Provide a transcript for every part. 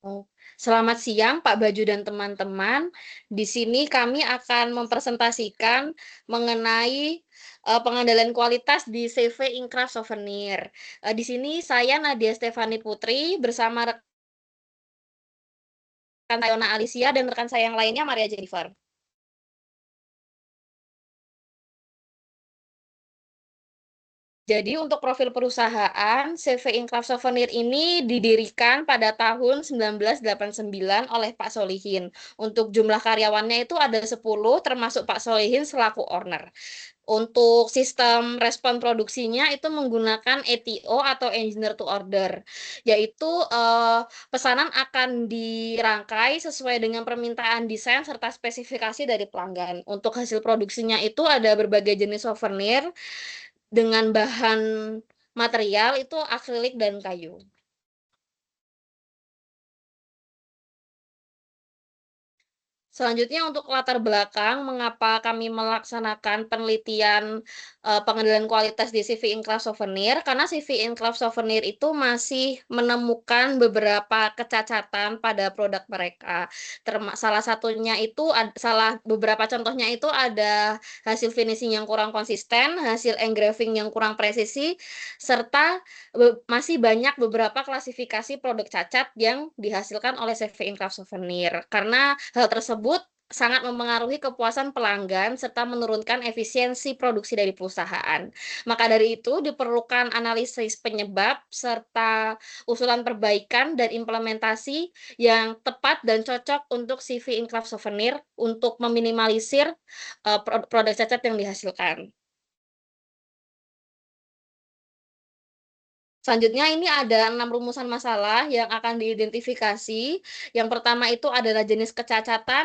Oh, selamat siang Pak Baju dan teman-teman. Di sini kami akan mempresentasikan mengenai pengandalan kualitas di CV Inkraf Souvenir. Di sini saya Nadia Stefani Putri bersama rekan saya Yona Alicia dan rekan saya yang lainnya Maria Jennifer. Jadi untuk profil perusahaan, CV Inkraf Souvenir ini didirikan pada tahun 1989 oleh Pak Solihin. Untuk jumlah karyawannya itu ada 10, termasuk Pak Solihin selaku owner. Untuk sistem respon produksinya itu menggunakan ETO atau Engineer to Order, yaitu pesanan akan dirangkai sesuai dengan permintaan desain serta spesifikasi dari pelanggan. Untuk hasil produksinya itu ada berbagai jenis souvenir dengan bahan material itu akrilik dan kayu. Selanjutnya untuk latar belakang mengapa kami melaksanakan penelitian pengendalian kualitas di CV Inkraf Souvenir, karena CV Inkraf Souvenir itu masih menemukan beberapa kecacatan pada produk mereka. Salah satunya itu beberapa contohnya itu ada hasil finishing yang kurang konsisten, hasil engraving yang kurang presisi, serta masih banyak beberapa klasifikasi produk cacat yang dihasilkan oleh CV Inkraf Souvenir. Karena hal tersebut sangat mempengaruhi kepuasan pelanggan serta menurunkan efisiensi produksi dari perusahaan. Maka dari itu diperlukan analisis penyebab serta usulan perbaikan dan implementasi yang tepat dan cocok untuk CV Inkraf Souvenir untuk meminimalisir produk cacat yang dihasilkan. Selanjutnya ini ada 6 rumusan masalah yang akan diidentifikasi. Yang pertama itu adalah jenis kecacatan,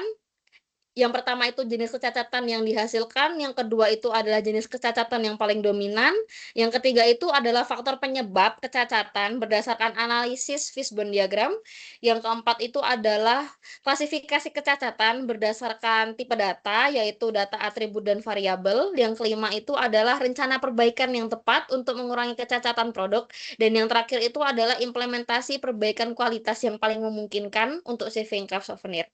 yang pertama itu jenis kecacatan yang dihasilkan, yang kedua itu adalah jenis kecacatan yang paling dominan, yang ketiga itu adalah faktor penyebab kecacatan berdasarkan analisis fishbone diagram, yang keempat itu adalah klasifikasi kecacatan berdasarkan tipe data, yaitu data atribut dan variabel, yang kelima itu adalah rencana perbaikan yang tepat untuk mengurangi kecacatan produk, dan yang terakhir itu adalah implementasi perbaikan kualitas yang paling memungkinkan untuk saving craft souvenir.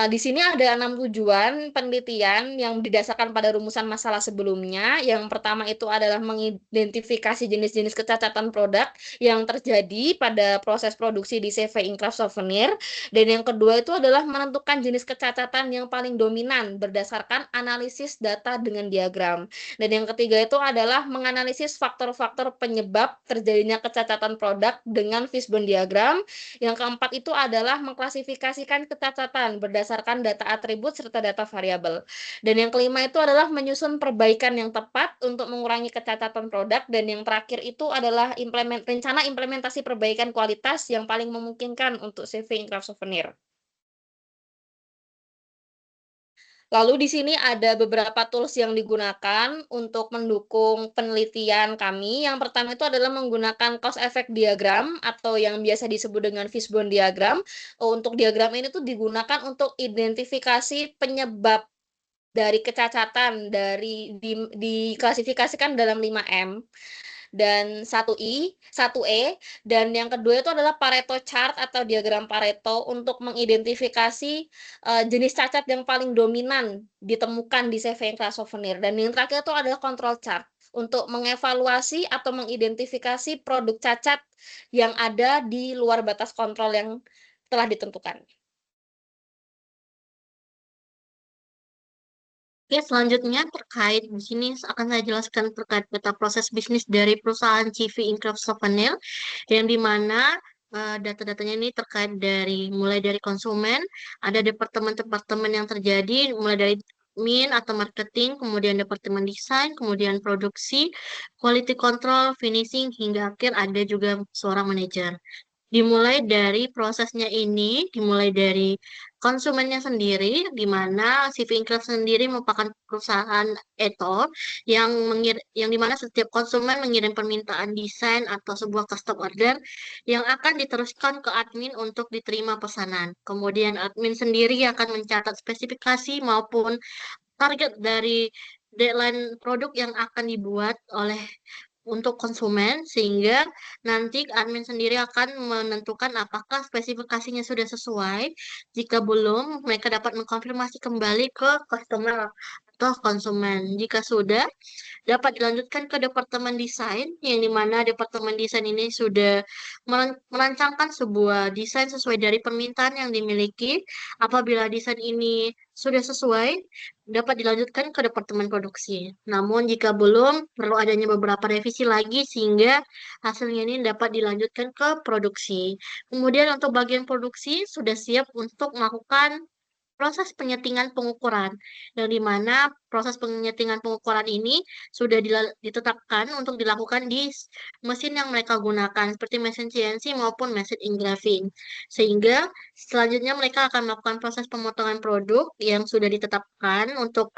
Di sini ada 6 tujuan penelitian yang didasarkan pada rumusan masalah sebelumnya. Yang pertama itu adalah mengidentifikasi jenis-jenis kecacatan produk yang terjadi pada proses produksi di CV Inkraf Souvenir. Dan yang kedua itu adalah menentukan jenis kecacatan yang paling dominan berdasarkan analisis data dengan diagram. Dan yang ketiga itu adalah menganalisis faktor-faktor penyebab terjadinya kecacatan produk dengan fishbone diagram. Yang keempat itu adalah mengklasifikasikan kecacatan berdasarkan data atribut serta data variabel. Dan yang kelima itu adalah menyusun perbaikan yang tepat untuk mengurangi kecacatan produk. Dan yang terakhir itu adalah rencana implementasi perbaikan kualitas yang paling memungkinkan untuk CV Inkraf Souvenir. Lalu di sini ada beberapa tools yang digunakan untuk mendukung penelitian kami. Yang pertama itu adalah menggunakan cause effect diagram atau yang biasa disebut dengan fishbone diagram. Untuk diagram ini tuh digunakan untuk identifikasi penyebab dari kecacatan diklasifikasikan dalam 5M dan 1E, dan yang kedua itu adalah Pareto chart atau diagram Pareto untuk mengidentifikasi jenis cacat yang paling dominan ditemukan di CV Class Souvenir. Dan yang terakhir itu adalah control chart untuk mengevaluasi atau mengidentifikasi produk cacat yang ada di luar batas kontrol yang telah ditentukan. Oke, selanjutnya terkait di sini akan saya jelaskan terkait peta proses bisnis dari perusahaan CV Incraft Souvenir, yang di mana data-datanya ini terkait mulai dari konsumen, ada departemen-departemen yang terjadi, mulai dari admin atau marketing, kemudian departemen desain, kemudian produksi, quality control, finishing, hingga akhir ada juga seorang manajer. Dimulai dari konsumennya sendiri, di mana si Vinclair sendiri merupakan perusahaan etor yang di mana setiap konsumen mengirim permintaan desain atau sebuah custom order yang akan diteruskan ke admin untuk diterima pesanan. Kemudian admin sendiri akan mencatat spesifikasi maupun target dari deadline produk yang akan dibuat oleh untuk konsumen, sehingga nanti admin sendiri akan menentukan apakah spesifikasinya sudah sesuai. Jika belum, mereka dapat mengkonfirmasi kembali ke customer atau konsumen. Jika sudah, dapat dilanjutkan ke departemen desain, yang dimana departemen desain ini sudah merancangkan sebuah desain sesuai dari permintaan yang dimiliki. Apabila desain ini sudah sesuai, dapat dilanjutkan ke departemen produksi. Namun jika belum, perlu adanya beberapa revisi lagi sehingga hasilnya ini dapat dilanjutkan ke produksi. Kemudian untuk bagian produksi sudah siap untuk melakukan proses penyetingan pengukuran, yang dimana proses penyetingan pengukuran ini sudah ditetapkan untuk dilakukan di mesin yang mereka gunakan, seperti mesin CNC maupun mesin engraving. Sehingga selanjutnya mereka akan melakukan proses pemotongan produk yang sudah ditetapkan untuk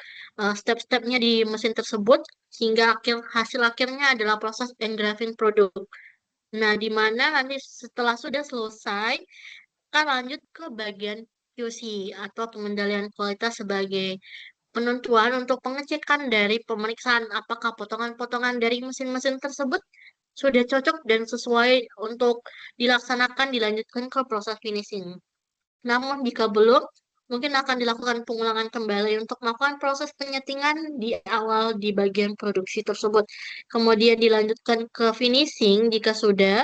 step-stepnya di mesin tersebut, hingga hasil akhirnya adalah proses engraving produk. Nah, di mana nanti setelah sudah selesai, akan lanjut ke bagian QC atau pengendalian kualitas sebagai penentuan untuk pengecekan dari pemeriksaan apakah potongan-potongan dari mesin-mesin tersebut sudah cocok dan sesuai untuk dilaksanakan dilanjutkan ke proses finishing. Namun jika belum, mungkin akan dilakukan pengulangan kembali untuk melakukan proses penyetingan di awal di bagian produksi tersebut. Kemudian dilanjutkan ke finishing jika sudah,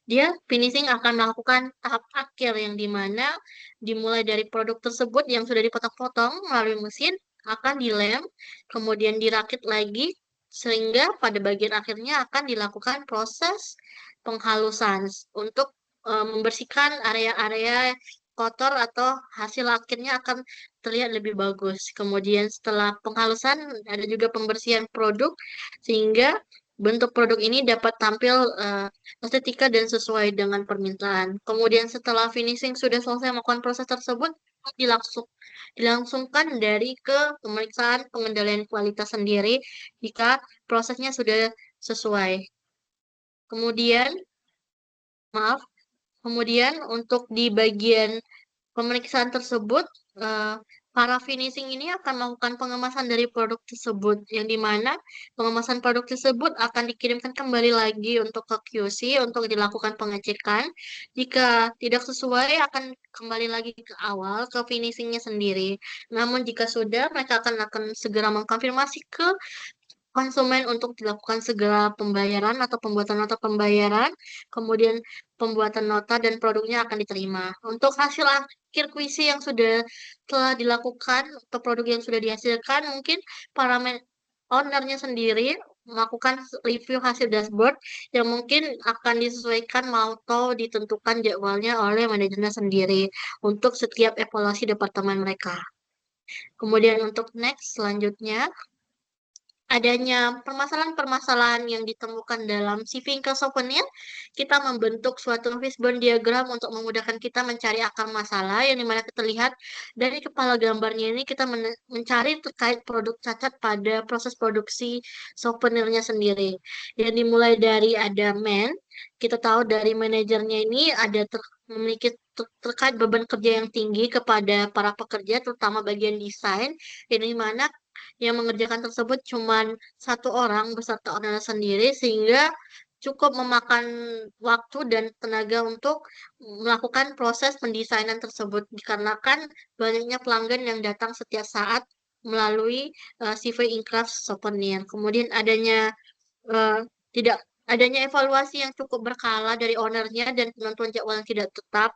dia finishing akan melakukan tahap akhir yang dimana dimulai dari produk tersebut yang sudah dipotong-potong melalui mesin, akan dilem, kemudian dirakit lagi, sehingga pada bagian akhirnya akan dilakukan proses penghalusan untuk membersihkan area-area kotor atau hasil akhirnya akan terlihat lebih bagus. Kemudian setelah penghalusan ada juga pembersihan produk sehingga bentuk produk ini dapat tampil estetika dan sesuai dengan permintaan. Kemudian setelah finishing sudah selesai melakukan proses tersebut, dilangsungkan dari ke pemeriksaan pengendalian kualitas sendiri jika prosesnya sudah sesuai. Kemudian, maaf, kemudian untuk di bagian pemeriksaan tersebut, eh, para finishing ini akan melakukan pengemasan dari produk tersebut, yang dimana pengemasan produk tersebut akan dikirimkan kembali lagi untuk ke QC untuk dilakukan pengecekan. Jika tidak sesuai, akan kembali lagi ke awal, ke finishingnya sendiri. Namun jika sudah, mereka akan segera mengkonfirmasi ke konsumen untuk dilakukan segera pembayaran atau pembuatan nota pembayaran, kemudian pembuatan nota dan produknya akan diterima. Untuk hasil akhir kuisi yang sudah telah dilakukan atau produk yang sudah dihasilkan, mungkin para ownernya sendiri melakukan review hasil dashboard yang mungkin akan disesuaikan atau ditentukan jadwalnya oleh manajernya sendiri untuk setiap evaluasi departemen mereka. Kemudian untuk next selanjutnya, adanya permasalahan-permasalahan yang ditemukan dalam CV Ingka Souvenir, kita membentuk suatu fishbone diagram untuk memudahkan kita mencari akar masalah, yang dimana kita lihat dari kepala gambarnya ini kita mencari terkait produk cacat pada proses produksi souvenirnya sendiri. Yang dimulai dari ada kita tahu dari manajernya ini ada memiliki terkait beban kerja yang tinggi kepada para pekerja, terutama bagian desain, yang dimana yang mengerjakan tersebut cuma satu orang beserta owner sendiri, sehingga cukup memakan waktu dan tenaga untuk melakukan proses pendesainan tersebut dikarenakan banyaknya pelanggan yang datang setiap saat melalui CV Incraft Souvenir. Kemudian eh, tidak adanya evaluasi yang cukup berkala dari ownernya dan penentuan jadwal yang tidak tetap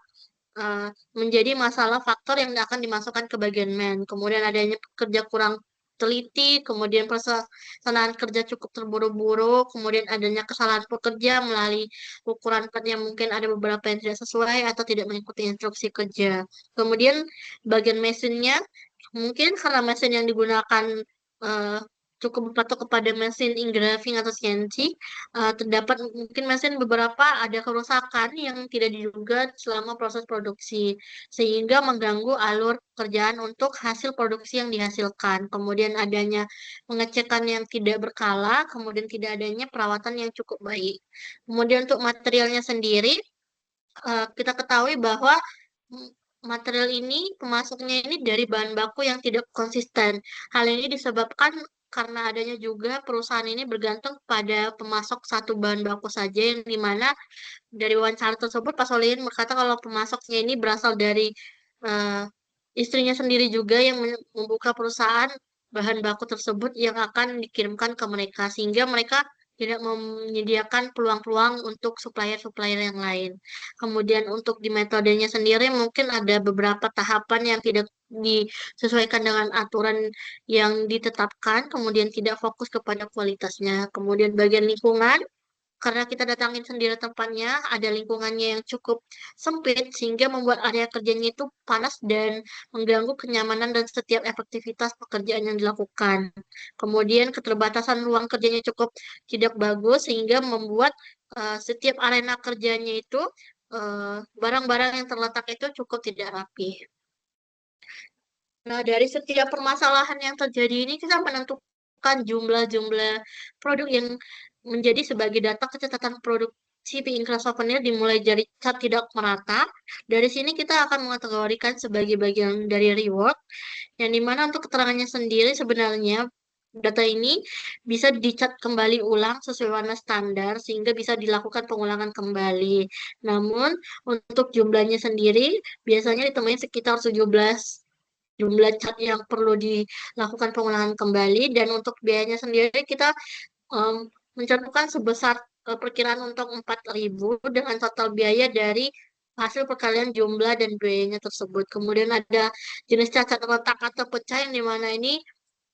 menjadi masalah faktor yang akan dimasukkan ke bagian Kemudian adanya kerja kurang teliti, kemudian pelaksanaan kerja cukup terburu-buru, kemudian adanya kesalahan pekerja melalui ukuran plat yang mungkin ada beberapa yang tidak sesuai atau tidak mengikuti instruksi kerja. Kemudian bagian mesinnya, mungkin karena mesin yang digunakan eh, cukup berpatok kepada mesin engraving atau CNC, terdapat mungkin mesin beberapa ada kerusakan yang tidak diduga selama proses produksi, sehingga mengganggu alur pekerjaan untuk hasil produksi yang dihasilkan. Kemudian adanya pengecekan yang tidak berkala, kemudian tidak adanya perawatan yang cukup baik. Kemudian untuk materialnya sendiri, kita ketahui bahwa mm, material ini pemasoknya ini dari bahan baku yang tidak konsisten. Hal ini disebabkan karena adanya juga perusahaan ini bergantung pada pemasok satu bahan baku saja, yang dimana dari wawancara tersebut Pak Solihin berkata kalau pemasoknya ini berasal dari eh, istrinya sendiri juga yang membuka perusahaan bahan baku tersebut yang akan dikirimkan ke mereka, sehingga mereka tidak menyediakan peluang-peluang untuk supplier-supplier yang lain. Kemudian untuk di metodenya sendiri mungkin ada beberapa tahapan yang tidak disesuaikan dengan aturan yang ditetapkan, kemudian tidak fokus kepada kualitasnya. Kemudian bagian lingkungan, karena kita datangin sendiri tempatnya, ada lingkungannya yang cukup sempit sehingga membuat area kerjanya itu panas dan mengganggu kenyamanan dan setiap efektivitas pekerjaan yang dilakukan. Kemudian keterbatasan ruang kerjanya cukup tidak bagus sehingga membuat setiap arena kerjanya itu barang-barang yang terletak itu cukup tidak rapi. Nah, dari setiap permasalahan yang terjadi ini kita menentukan jumlah-jumlah produk yang menjadi sebagai data catatan produk CV Incra Souvenir dimulai dari cat tidak merata. Dari sini kita akan mengategorikan sebagai bagian dari reward, yang dimana untuk keterangannya sendiri sebenarnya data ini bisa dicat kembali ulang sesuai warna standar sehingga bisa dilakukan pengulangan kembali. Namun untuk jumlahnya sendiri biasanya ditemui sekitar 17 jumlah cat yang perlu dilakukan pengulangan kembali, dan untuk biayanya sendiri kita mencantumkan sebesar perkiraan untuk 4.000 dengan total biaya dari hasil perkalian jumlah dan biayanya tersebut. Kemudian ada jenis cacat retak atau pecah yang dimana ini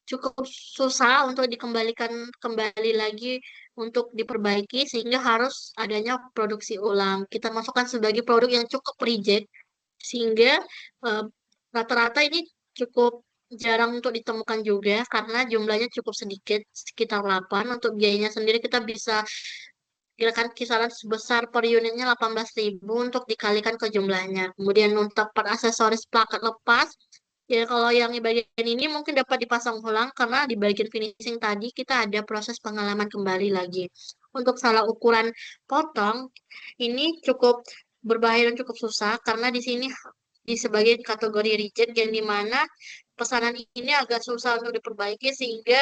cukup susah untuk dikembalikan kembali lagi untuk diperbaiki sehingga harus adanya produksi ulang. Kita masukkan sebagai produk yang cukup reject sehingga eh, rata-rata ini cukup jarang untuk ditemukan juga karena jumlahnya cukup sedikit, sekitar 8. Untuk biayanya sendiri kita bisa kirakan kisaran sebesar per unitnya 18.000 untuk dikalikan ke jumlahnya. Kemudian untuk per aksesoris plakat lepas, ya kalau yang di bagian ini mungkin dapat dipasang ulang karena di bagian finishing tadi kita ada proses pengalaman kembali lagi. Untuk salah ukuran potong, ini cukup berbahaya dan cukup susah karena di sini di sebagai kategori reject yang dimana pesanan ini agak susah untuk diperbaiki sehingga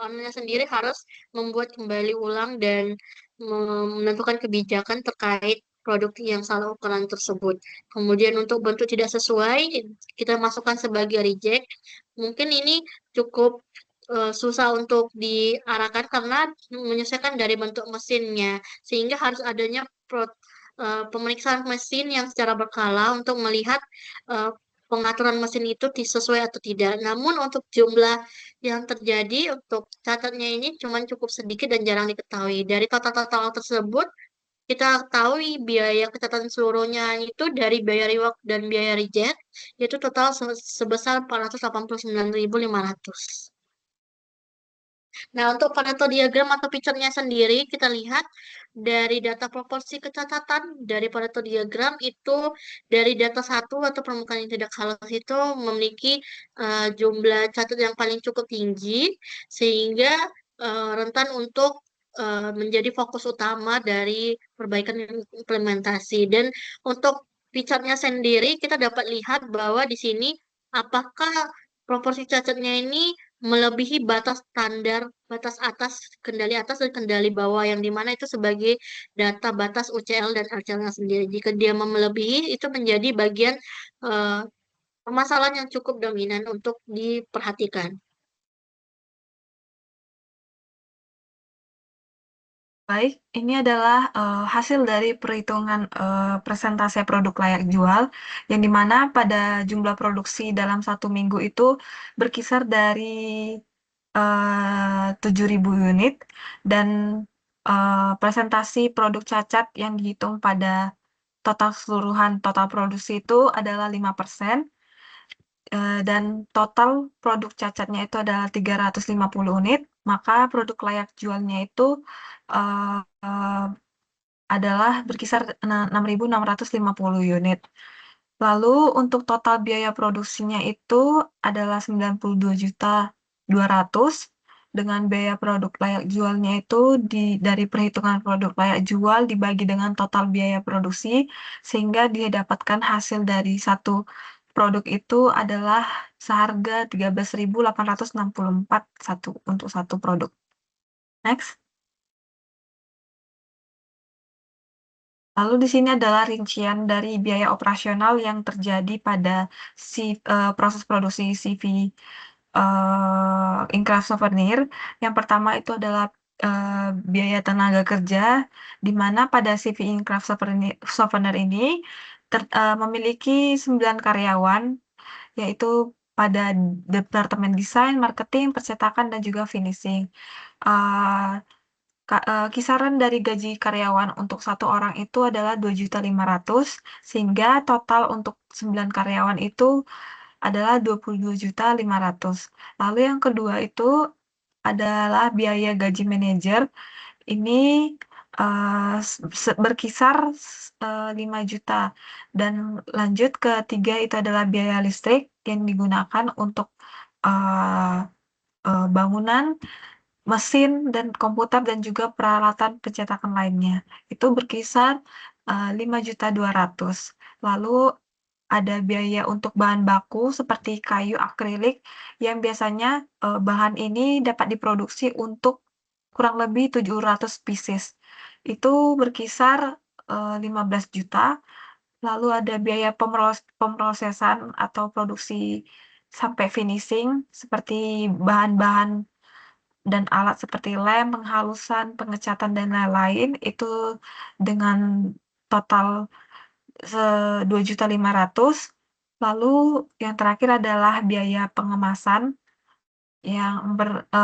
ownernya sendiri harus membuat kembali ulang dan menentukan kebijakan terkait produk yang salah ukuran tersebut. Kemudian untuk bentuk tidak sesuai, kita masukkan sebagai reject. Mungkin ini cukup susah untuk diarahkan karena menyesuaikan dari bentuk mesinnya, sehingga harus adanya pemeriksaan mesin yang secara berkala untuk melihat eh, pengaturan mesin itu sesuai atau tidak. Namun untuk jumlah yang terjadi untuk catatnya ini cuma cukup sedikit dan jarang diketahui. Dari total-total tersebut, kita ketahui biaya catatan seluruhnya itu dari biaya reward dan biaya reject, yaitu total sebesar 489.500. Nah, untuk Pareto diagram atau picture-nya sendiri, kita lihat dari data proporsi kecacatan dari Pareto diagram itu dari data satu atau permukaan yang tidak halus itu memiliki jumlah catat yang paling cukup tinggi, sehingga rentan untuk menjadi fokus utama dari perbaikan implementasi. Dan untuk picture-nya sendiri, kita dapat lihat bahwa di sini apakah proporsi cacatnya ini melebihi batas standar, batas atas, kendali atas dan kendali bawah, yang dimana itu sebagai data batas UCL dan RCL sendiri. Jika dia melebihi, itu menjadi bagian eh, permasalahan yang cukup dominan untuk diperhatikan. Baik, ini adalah hasil dari perhitungan presentase produk layak jual, yang dimana pada jumlah produksi dalam 1 minggu itu berkisar dari 7.000 unit, dan presentasi produk cacat yang dihitung pada total keseluruhan total produksi itu adalah 5%, dan total produk cacatnya itu adalah 350 unit, maka produk layak jualnya itu eh, eh, adalah berkisar 6.650 unit. Lalu untuk total biaya produksinya itu adalah 92.200.000, dengan biaya produk layak jualnya itu dari perhitungan produk layak jual dibagi dengan total biaya produksi sehingga dia dapatkan hasil dari satu produk itu adalah seharga 13.864 untuk satu produk. Next. Lalu di sini adalah rincian dari biaya operasional yang terjadi pada proses produksi CV Incraft Souvenir. Yang pertama itu adalah biaya tenaga kerja, di mana pada CV Incraft Souvenir ini memiliki 9 karyawan, yaitu pada Departemen Desain, Marketing, Percetakan, dan juga Finishing. Kisaran dari gaji karyawan untuk satu orang itu adalah 2.500.000, sehingga total untuk 9 karyawan itu adalah 22.500.000. Lalu yang kedua itu adalah biaya gaji manajer. Ini berkisar 5 juta. Dan lanjut ketiga itu adalah biaya listrik yang digunakan untuk bangunan, mesin, dan komputer, dan juga peralatan pencetakan lainnya. Itu berkisar 5.200.000. Lalu ada biaya untuk bahan baku seperti kayu akrilik yang biasanya bahan ini dapat diproduksi untuk kurang lebih 700 pieces. Itu berkisar 15 juta. Lalu ada biaya pemrosesan atau produksi sampai finishing seperti bahan-bahan dan alat seperti lem, penghalusan, pengecatan, dan lain-lain itu dengan total 2.500.000. Lalu yang terakhir adalah biaya pengemasan yang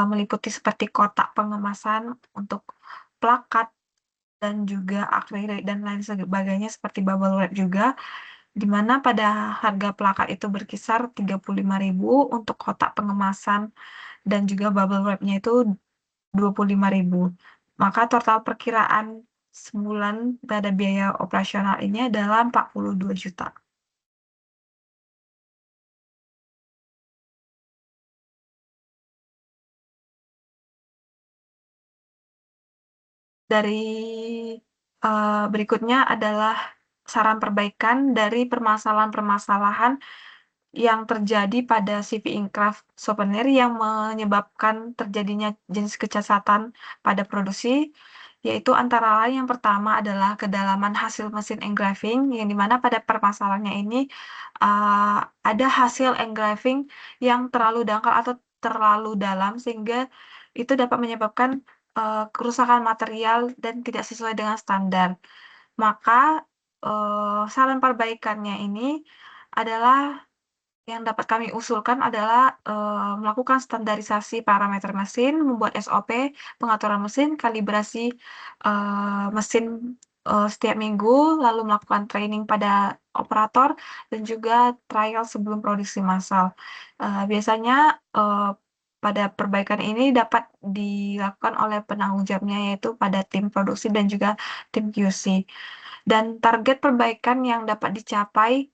meliputi seperti kotak pengemasan untuk plakat dan juga akrilik dan lain sebagainya seperti bubble wrap juga, di mana pada harga plakat itu berkisar 35.000 untuk kotak pengemasan dan juga bubble wrap-nya itu 25.000. Maka total perkiraan sebulan pada biaya operasional ini adalah 42 juta. Dari berikutnya adalah saran perbaikan dari permasalahan-permasalahan yang terjadi pada CV Incraft Souvenir yang menyebabkan terjadinya jenis kecacatan pada produksi, yaitu antara lain yang pertama adalah kedalaman hasil mesin engraving, yang dimana pada permasalahannya ini ada hasil engraving yang terlalu dangkal atau terlalu dalam, sehingga itu dapat menyebabkan kerusakan material dan tidak sesuai dengan standar. Maka saran perbaikannya ini adalah yang dapat kami usulkan adalah melakukan standarisasi parameter mesin, membuat SOP pengaturan mesin, kalibrasi mesin setiap minggu, lalu melakukan training pada operator, dan juga trial sebelum produksi massal. Biasanya pada perbaikan ini dapat dilakukan oleh penanggung jawabnya, yaitu pada tim produksi dan juga tim QC. Dan target perbaikan yang dapat dicapai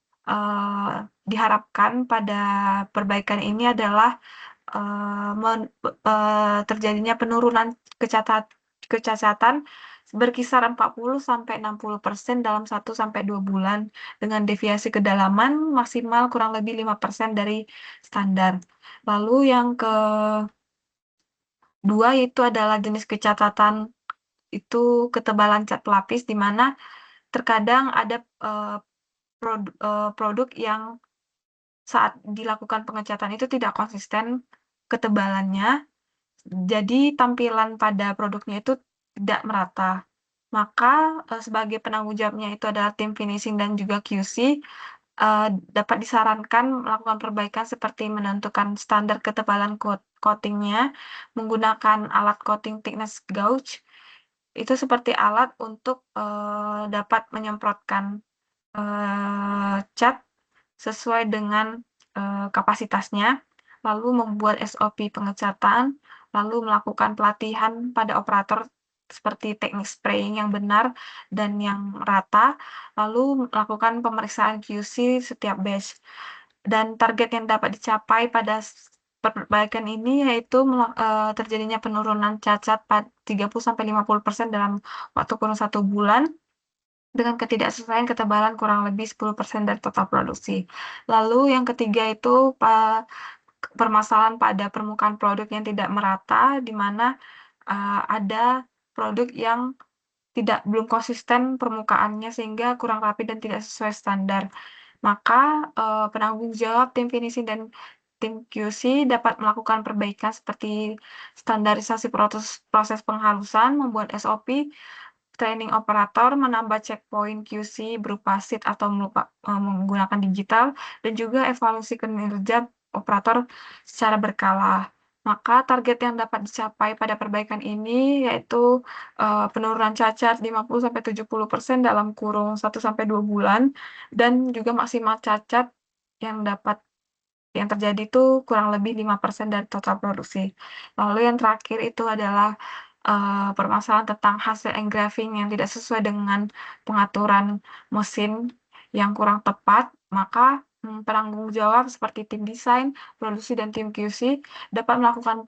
diharapkan pada perbaikan ini adalah terjadinya penurunan kecacatan berkisar 40-60% dalam 1-2 bulan dengan deviasi kedalaman maksimal kurang lebih 5% dari standar. Lalu yang kedua itu adalah jenis kecacatan itu ketebalan cat pelapis, di mana terkadang ada produk yang saat dilakukan pengecatan itu tidak konsisten ketebalannya, jadi tampilan pada produknya itu tidak merata. Maka sebagai penanggung jawabnya itu adalah tim finishing dan juga QC, dapat disarankan melakukan perbaikan seperti menentukan standar ketebalan coatingnya, menggunakan alat coating thickness gauge, itu seperti alat untuk dapat menyemprotkan cat sesuai dengan kapasitasnya, lalu membuat SOP pengecatan, lalu melakukan pelatihan pada operator seperti teknik spraying yang benar dan yang rata, lalu melakukan pemeriksaan QC setiap batch. Dan target yang dapat dicapai pada perbaikan ini yaitu terjadinya penurunan cacat 30-50% dalam waktu kurun 1 bulan, dengan ketidaksesuaian ketebalan kurang lebih 10% dari total produksi. Lalu yang ketiga itu permasalahan pada permukaan produk yang tidak merata, di mana ada produk yang belum konsisten permukaannya sehingga kurang rapi dan tidak sesuai standar. Maka penanggung jawab tim finishing dan tim QC dapat melakukan perbaikan seperti standarisasi proses penghalusan, membuat SOP, training operator, menambah checkpoint QC berupa sheet atau menggunakan digital, dan juga evaluasi kinerja operator secara berkala. Maka target yang dapat dicapai pada perbaikan ini yaitu penurunan cacat 50-70% dalam kurun 1-2 bulan, dan juga maksimal cacat yang terjadi itu kurang lebih 5% dari total produksi. Lalu yang terakhir itu adalah permasalahan tentang hasil engraving yang tidak sesuai dengan pengaturan mesin yang kurang tepat, maka penanggung jawab seperti tim desain, produksi, dan tim QC dapat melakukan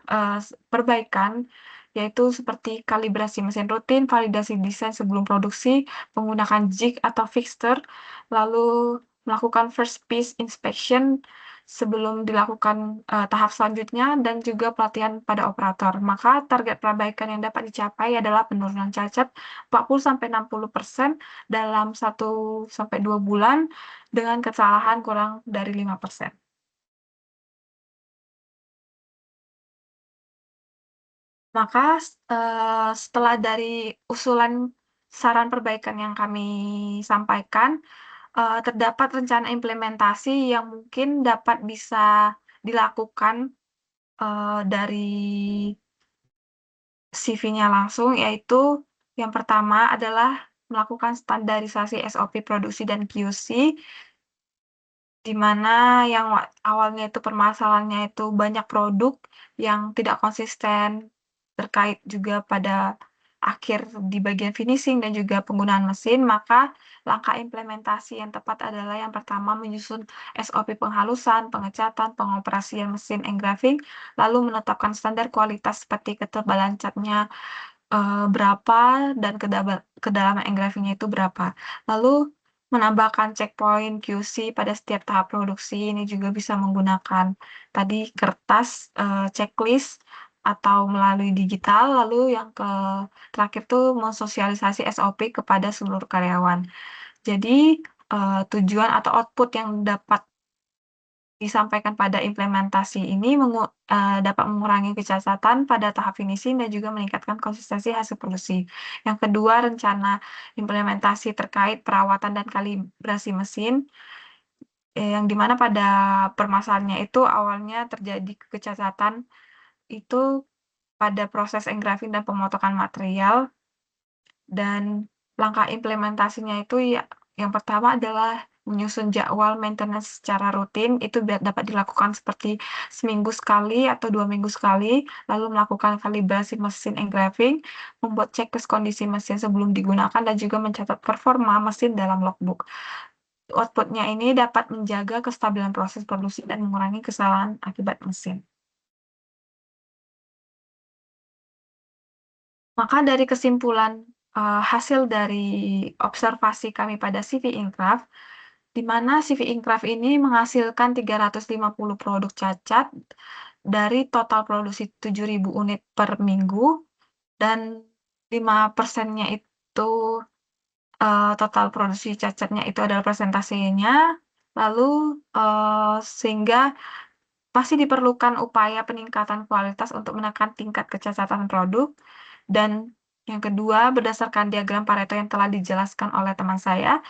perbaikan, yaitu seperti kalibrasi mesin rutin, validasi desain sebelum produksi, menggunakan jig atau fixture, lalu melakukan first piece inspection sebelum dilakukan tahap selanjutnya, dan juga pelatihan pada operator. Maka target perbaikan yang dapat dicapai adalah penurunan cacat 40-60% dalam 1-2 bulan dengan kesalahan kurang dari 5%. Maka setelah dari usulan saran perbaikan yang kami sampaikan, terdapat rencana implementasi yang mungkin dapat bisa dilakukan dari CV-nya langsung, yaitu yang pertama adalah melakukan standarisasi SOP produksi dan QC, di mana yang awalnya itu permasalahannya itu banyak produk yang tidak konsisten, terkait juga pada akhir di bagian finishing dan juga penggunaan mesin, maka langkah implementasi yang tepat adalah yang pertama menyusun SOP penghalusan, pengecatan, pengoperasian mesin engraving, lalu menetapkan standar kualitas seperti ketebalan catnya berapa dan kedalaman engravingnya itu berapa. Lalu menambahkan checkpoint QC pada setiap tahap produksi. Ini juga bisa menggunakan tadi kertas checklist atau melalui digital. Lalu yang terakhir tuh mensosialisasi SOP kepada seluruh karyawan. Jadi tujuan atau output yang dapat disampaikan pada implementasi ini dapat mengurangi kecacatan pada tahap finishing dan juga meningkatkan konsistensi hasil produksi. Yang kedua, rencana implementasi terkait perawatan dan kalibrasi mesin, yang dimana pada permasalahannya itu awalnya terjadi kecacatan itu pada proses engraving dan pemotongan material, dan langkah implementasinya itu yang pertama adalah menyusun jadwal maintenance secara rutin. Itu dapat dilakukan seperti seminggu sekali atau 2 minggu sekali, lalu melakukan kalibrasi mesin engraving, membuat checklist kondisi mesin sebelum digunakan, dan juga mencatat performa mesin dalam logbook. Outputnya ini dapat menjaga kestabilan proses produksi dan mengurangi kesalahan akibat mesin. Maka dari kesimpulan hasil dari observasi kami pada CV Incraft, di mana CV Incraft ini menghasilkan 350 produk cacat dari total produksi 7.000 unit per minggu, dan 5%-nya itu total produksi cacatnya itu adalah presentasinya, lalu sehingga pasti diperlukan upaya peningkatan kualitas untuk menekan tingkat kecacatan produk. Dan yang kedua, berdasarkan diagram Pareto yang telah dijelaskan oleh teman saya,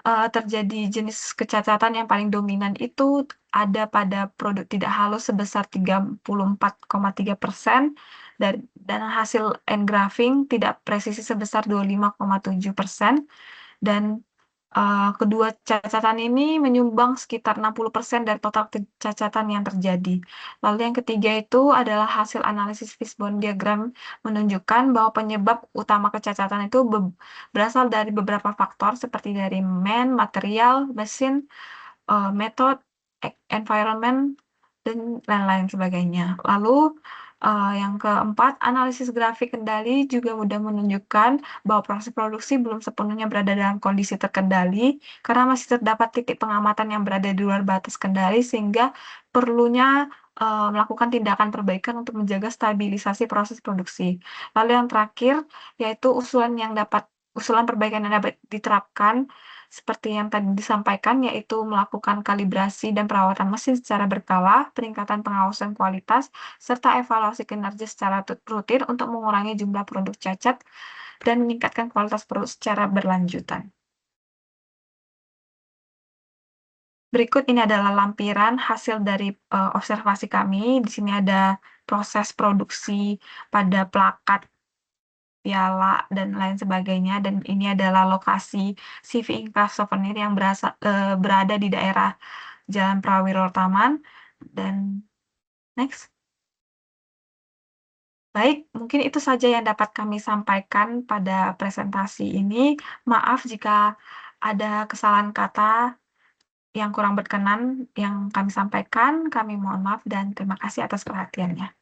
terjadi jenis kecacatan yang paling dominan itu ada pada produk tidak halus sebesar 34,3%, dan hasil engraving tidak presisi sebesar 25,7%, dan kedua cacatan ini menyumbang sekitar 60% dari total kecacatan yang terjadi. Lalu yang ketiga itu adalah hasil analisis fishbone diagram menunjukkan bahwa penyebab utama kecacatan itu berasal dari beberapa faktor seperti dari material, mesin, metode, environment, dan lain-lain sebagainya. Lalu Yang keempat, analisis grafik kendali juga mudah menunjukkan bahwa proses produksi belum sepenuhnya berada dalam kondisi terkendali, karena masih terdapat titik pengamatan yang berada di luar batas kendali, sehingga perlunya melakukan tindakan perbaikan untuk menjaga stabilisasi proses produksi. Lalu yang terakhir, yaitu usulan perbaikan yang dapat diterapkan seperti yang tadi disampaikan, yaitu melakukan kalibrasi dan perawatan mesin secara berkala, peningkatan pengawasan kualitas, serta evaluasi kinerja secara rutin untuk mengurangi jumlah produk cacat dan meningkatkan kualitas produk secara berlanjutan. Berikut ini adalah lampiran hasil dari observasi kami. Di sini ada proses produksi pada plakat, piala, dan lain sebagainya. Dan ini adalah lokasi CV Inkras Souvenir yang berada di daerah Jalan Prawiro Taman. Dan next. Baik, mungkin itu saja yang dapat kami sampaikan pada presentasi ini. Maaf jika ada kesalahan kata yang kurang berkenan yang kami sampaikan. Kami mohon maaf dan terima kasih atas perhatiannya.